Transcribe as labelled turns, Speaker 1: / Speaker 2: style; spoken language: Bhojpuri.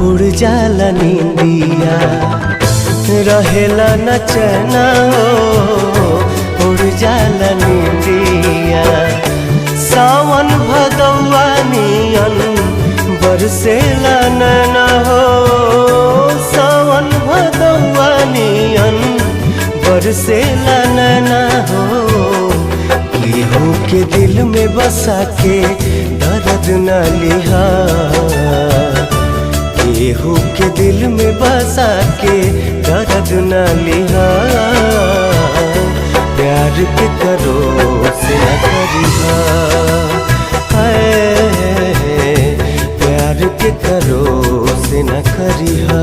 Speaker 1: उड़ जाला नींदिया रहेला न चैना हो उड़ जाला नींदिया। सावन भदौआ नियन बरसेला नैना हो सावन भदौआ नियन बरसेला नैना हो। केहू के दिल में बसा के दर्द न लिहा केहू के दिल में बसा के दर्द न लिहा। प्यार के करो से न करिहा प्यार के करो से न करिहा।